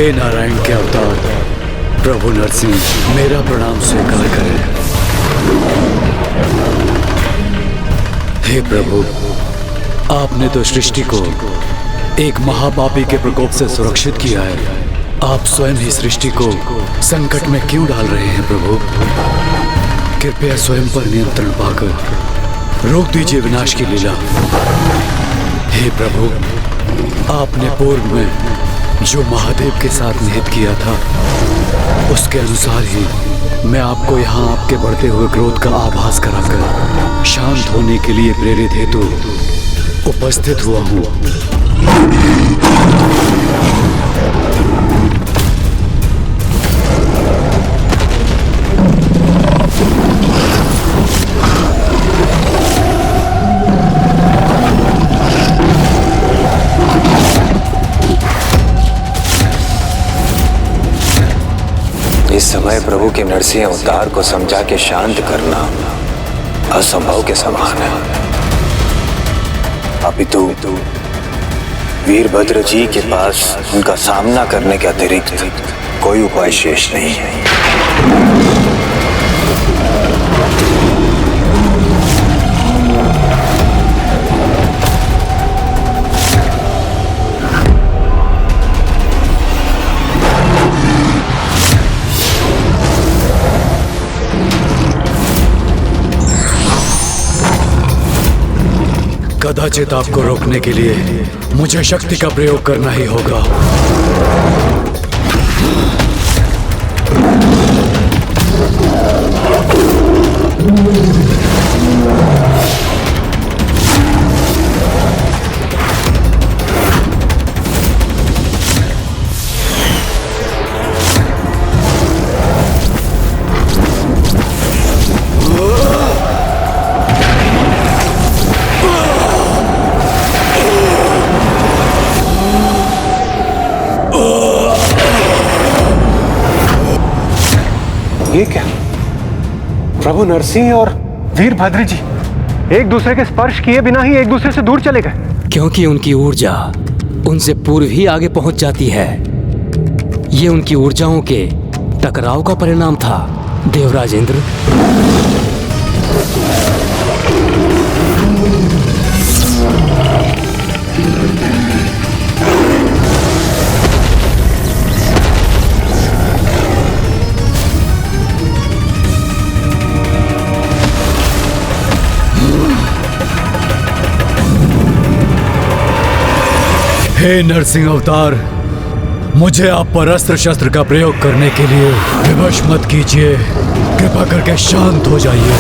हे नारायण के अवतार प्रभु नरसिंह, मेरा प्रणाम स्वीकार करें। हे प्रभु, आपने तो सृष्टि को एक महापापी के प्रकोप से सुरक्षित किया है। आप स्वयं ही सृष्टि को संकट में क्यों डाल रहे हैं प्रभु? कृपया स्वयं पर नियंत्रण पाकर रोक दीजिए विनाश की लीला। हे प्रभु, आपने पूर्व में जो महादेव के साथ निहित किया था, उसके अनुसार ही मैं आपको यहाँ आपके बढ़ते हुए क्रोध का आभास कराकर शांत होने के लिए प्रेरित हेतु उपस्थित हुआ हूँ। इस समय प्रभु के नरसिंह अवतार को समझा के शांत करना असंभव के समान है। अपितु वीरभद्र जी के पास उनका सामना करने के अतिरिक्त कोई उपाय शेष नहीं है। कदाचित आपको रोकने के लिए मुझे शक्ति का प्रयोग करना ही होगा। ये क्या? प्रभु नरसिंह और वीरभद्र जी एक दूसरे के स्पर्श किए बिना ही एक दूसरे से दूर चले गए। क्योंकि उनकी ऊर्जा उनसे पूर्व ही आगे पहुंच जाती है। ये उनकी ऊर्जाओं के टकराव का परिणाम था देवराज इंद्र। हे नरसिंह अवतार, मुझे आप पर अस्त्र शस्त्र का प्रयोग करने के लिए विवश मत कीजिए। कृपा करके शांत हो जाइए।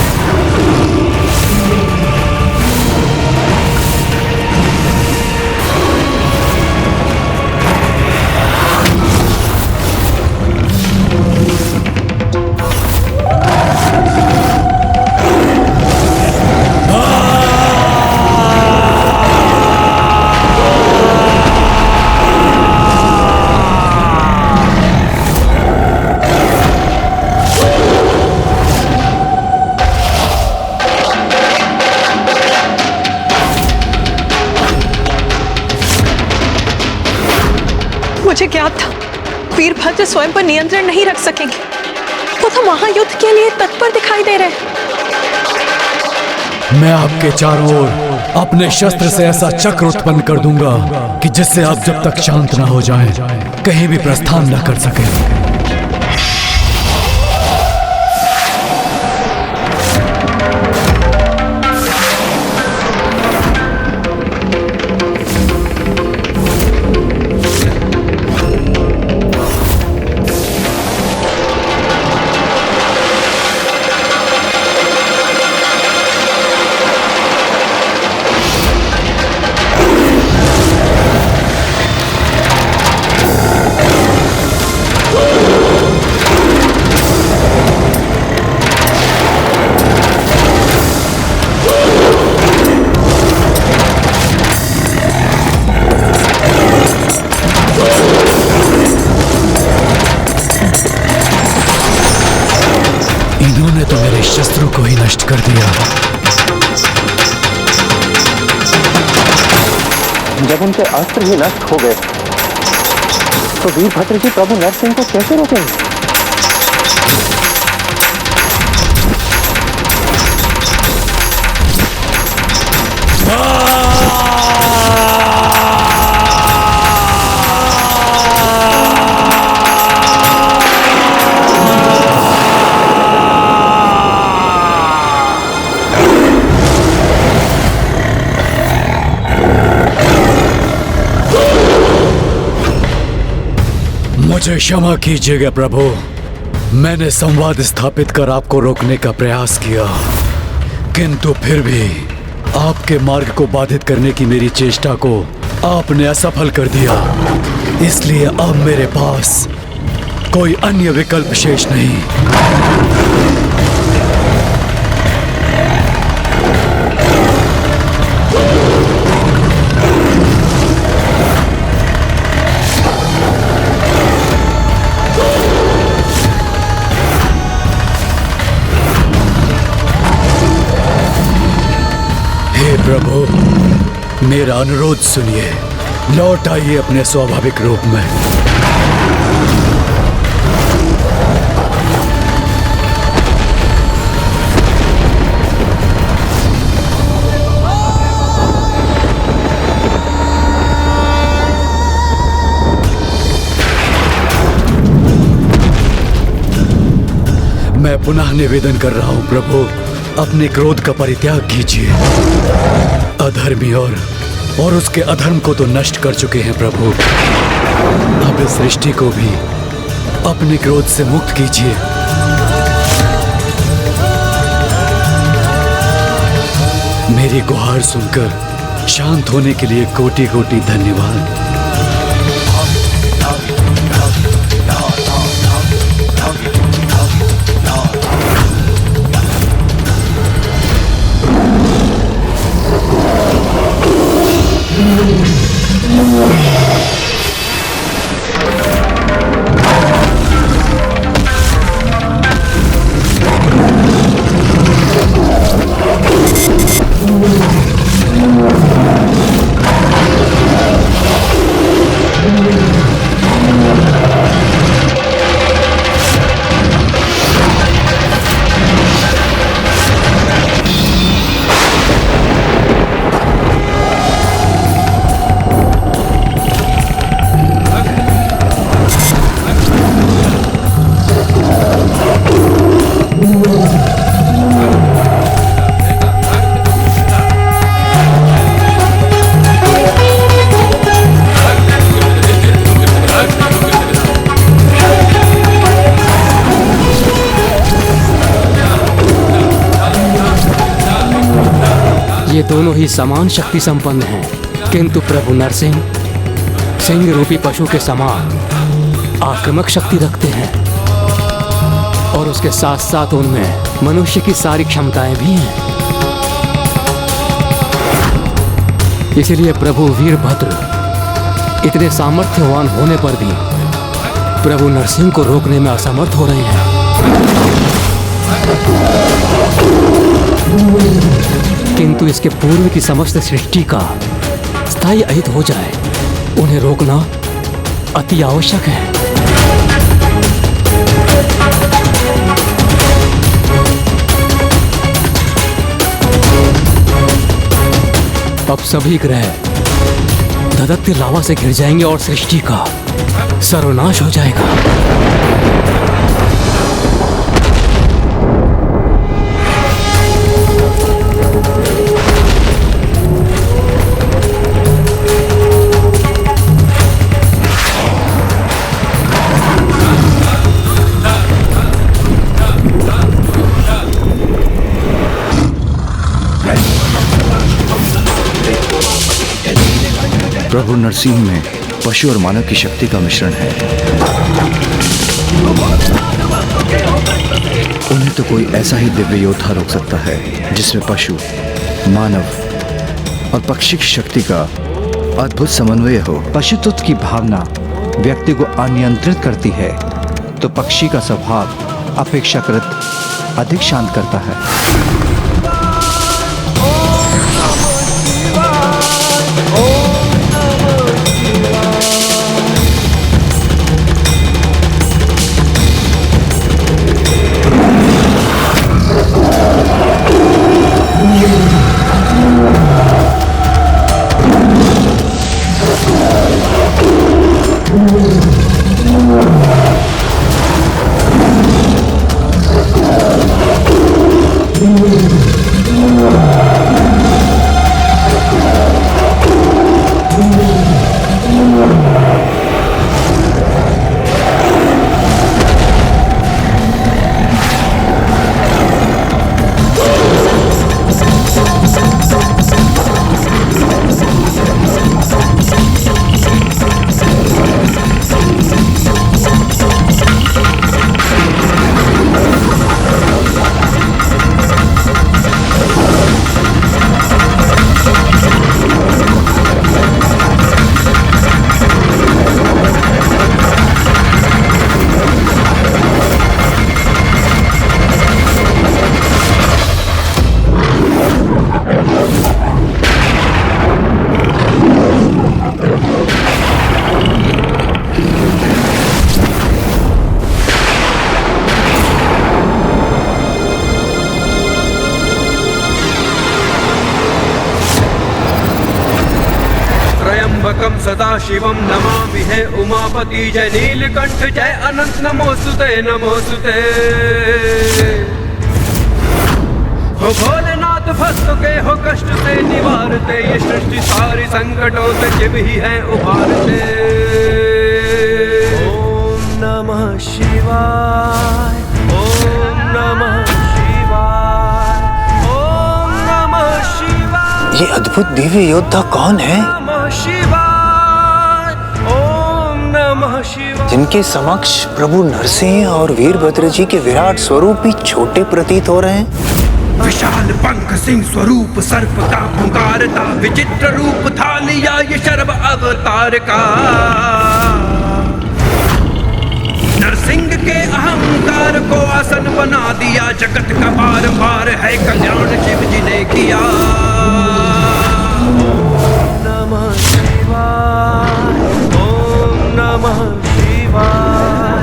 मुझे ज्ञात था वीरभद्र स्वयं पर नियंत्रण नहीं रख सकेंगे। वो तो महायुद्ध के लिए तत्पर दिखाई दे रहे हैं। मैं आपके चारों ओर अपने शस्त्र से ऐसा चक्र उत्पन्न कर दूंगा कि जिससे आप जब तक शांत न हो जाएं, कहीं भी प्रस्थान न कर सकें। इन्होंने तो मेरे शस्त्रों को ही नष्ट कर दिया। जब उनके अस्त्र ही नष्ट हो गए तो वीरभद्र जी प्रभु नरसिंह को कैसे रोकेंगे? मुझे क्षमा कीजिएगा प्रभु, मैंने संवाद स्थापित कर आपको रोकने का प्रयास किया, किंतु फिर भी आपके मार्ग को बाधित करने की मेरी चेष्टा को आपने असफल कर दिया। इसलिए अब मेरे पास कोई अन्य विकल्प शेष नहीं। प्रभु, मेरा अनुरोध सुनिए, लौट आइए अपने स्वाभाविक रूप में। मैं पुनः निवेदन कर रहा हूं प्रभु, अपने क्रोध का परित्याग कीजिए। अधर्मी और उसके अधर्म को तो नष्ट कर चुके हैं प्रभु, अब इस सृष्टि को भी अपने क्रोध से मुक्त कीजिए। मेरी गुहार सुनकर शांत होने के लिए कोटि कोटि धन्यवाद। ये दोनों ही समान शक्ति संपन्न हैं, किंतु प्रभु नरसिंह सिंह रूपी पशु के समान आक्रामक शक्ति रखते हैं और उसके साथ साथ उनमें मनुष्य की सारी क्षमताएं भी हैं। इसलिए प्रभु वीरभद्र इतने सामर्थ्यवान होने पर भी प्रभु नरसिंह को रोकने में असमर्थ हो रहे हैं। किंतु इसके पूर्व की समस्त सृष्टि का स्थायी अहित हो जाए, उन्हें रोकना अति आवश्यक है। अब सभी ग्रह धधकते लावा से घिर जाएंगे और सृष्टि का सर्वनाश हो जाएगा। प्रभु नरसिंह में पशु और मानव की शक्ति का मिश्रण है। उन्हें तो कोई ऐसा ही दिव्य योद्धा रोक सकता है जिसमें पशु, मानव और पक्षी की शक्ति का अद्भुत समन्वय हो। पशुत्व की भावना व्यक्ति को अनियंत्रित करती है, तो पक्षी का स्वभाव अपेक्षाकृत अधिक शांत करता है। सदा शिवम नमामि है उमापति जय नीलकंठ जय अनंत नमोस्तुते नमोस्तुते। हो भोलेनाथ भक्त के हो कष्ट से निवारते, ये सृष्टि सारी संकटों से शिव ही है उभारते। ओम नमः शिवाय ओम नमः शिवाय ओम नमः शिवाय। ये अद्भुत दिव्य योद्धा कौन है नमः शिवाय ओम नमः शिवाय। जिनके समक्ष प्रभु नरसिंह और वीरभद्र जी के विराट स्वरूप भी छोटे प्रतीत हो रहे हैं। विशाल पंख सिंह स्वरूप सर्प का पुकारता, विचित्र रूप था लिया ये शर्व अवतार का। नरसिंह के अहंकार को आसन बना दिया, जगत का बार बार है कल्याण शिव जी ने किया। ओम नमः शिवाय ओम नमः शिवाय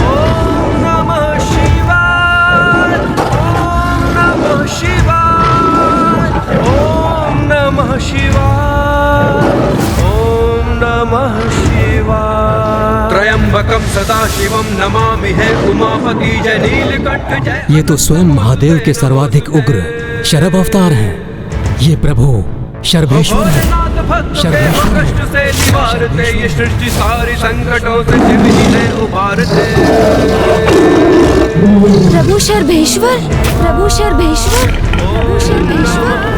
ओम नमः शिवाय ओम नमः शिवाय ओम नमः शिवाय ओम नमः शिवाय। त्र्यंबकम सदा शिवम नमामि है उमापति जय नीलकंठ जय। ये तो स्वयं महादेव के सर्वाधिक उग्र शरभ अवतार हैं। ये प्रभु शर्भेश्वर है। कष्ट से निवारते, ये सृष्टि सारी संकटों से शिव ही है उभारते। प्रभु शर्भेश्वर प्रभु शर्भेश्वर प्रभु शर्भेश्वर।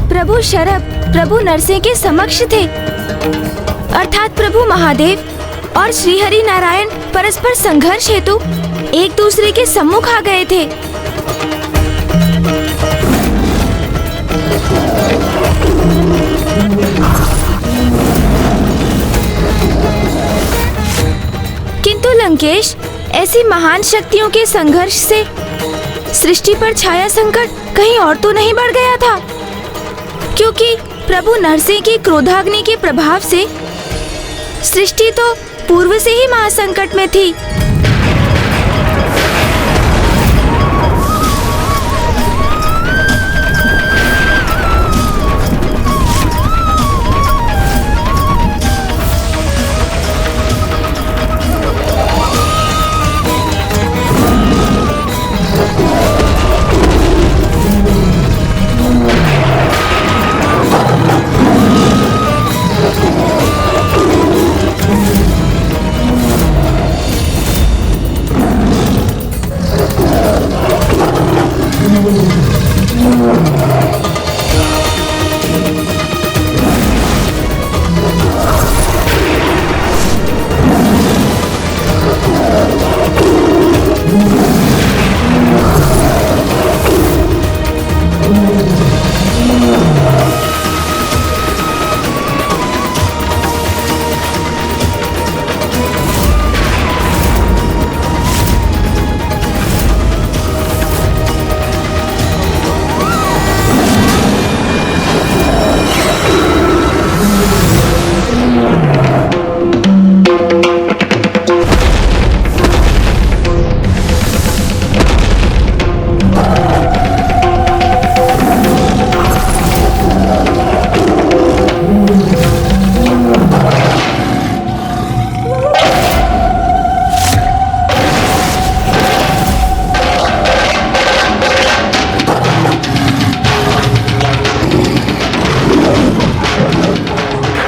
प्रभु शरभ प्रभु नरसिंह के समक्ष थे, अर्थात प्रभु महादेव और श्री हरि नारायण परस्पर संघर्ष हेतु एक दूसरे के सम्मुख आ गए थे। किंतु लंकेश, ऐसी महान शक्तियों के संघर्ष से सृष्टि पर छाया संकट कहीं और तो नहीं बढ़ गया था, क्योंकि प्रभु नरसिंह की क्रोधाग्नि के प्रभाव से सृष्टि तो पूर्व से ही महासंकट में थी।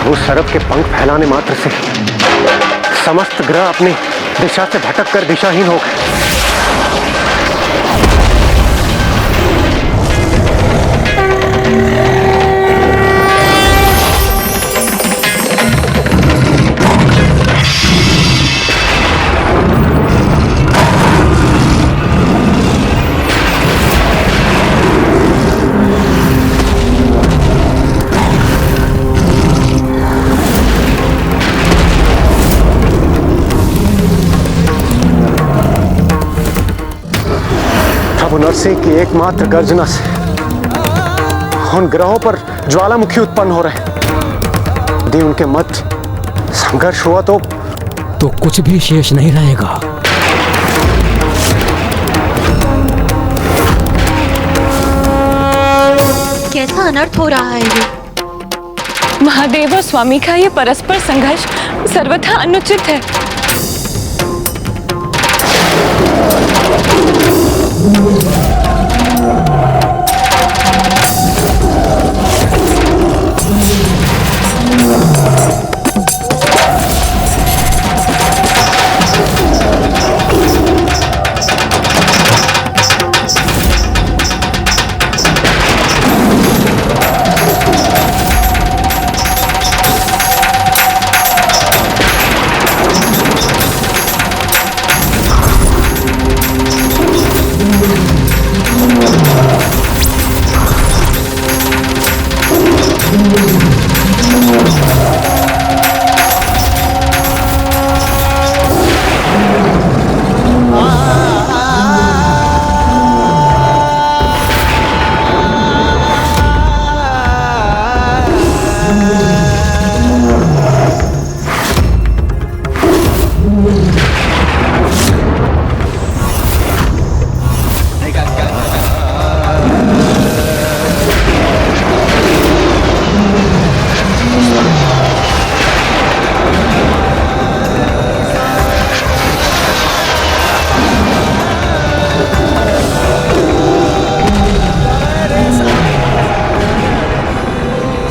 वो सरब के पंख फैलाने मात्र से समस्त ग्रह अपनी दिशा से भटक कर दिशाहीन हो गए। प्रभु नरसिंह की एकमात्र गर्जना से उन ग्रहों पर ज्वालामुखी उत्पन्न हो रहे। यदि उनके मध्य संघर्ष हुआ तो कुछ भी शेष नहीं रहेगा। कैसा अनर्थ हो रहा है ये? महादेव और स्वामी का ये परस्पर संघर्ष सर्वथा अनुचित है।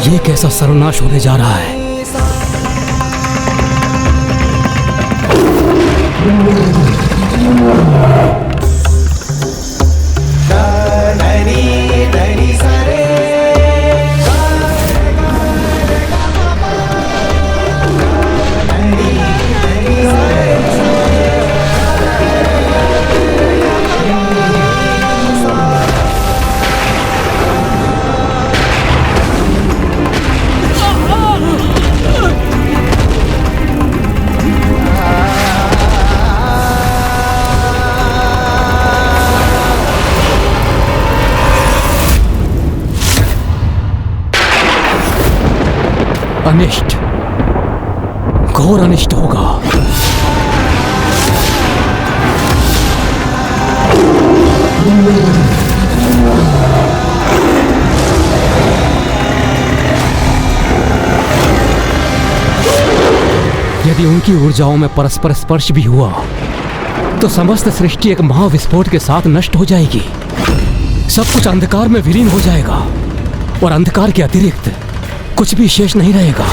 ये कैसा सर्वनाश होने जा रहा है। अनिष्ट, घोर अनिष्ट होगा। यदि उनकी ऊर्जाओं में परस्पर स्पर्श भी हुआ तो समस्त सृष्टि एक महाविस्फोट के साथ नष्ट हो जाएगी। सब कुछ अंधकार में विलीन हो जाएगा और अंधकार के अतिरिक्त कुछ भी शेष नहीं रहेगा।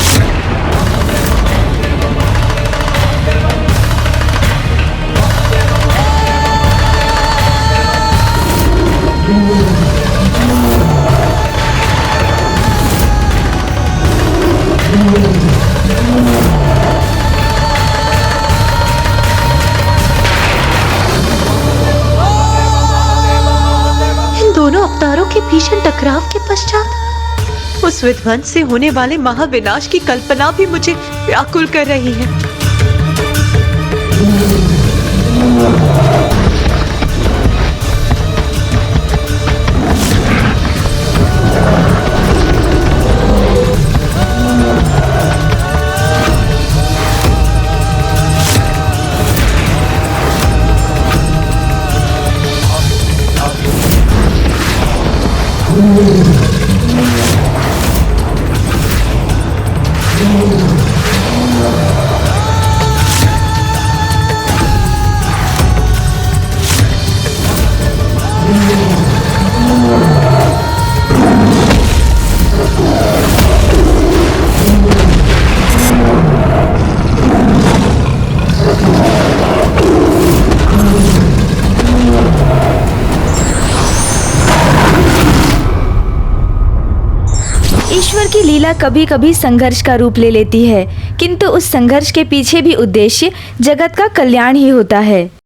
इन दोनों अवतारों के भीषण टकराव के पश्चात उस विध्वंस से होने वाले महाविनाश की कल्पना भी मुझे व्याकुल कर रही है। ईश्वर की लीला कभी कभी संघर्ष का रूप ले लेती है, किंतु उस संघर्ष के पीछे भी उद्देश्य जगत का कल्याण ही होता है।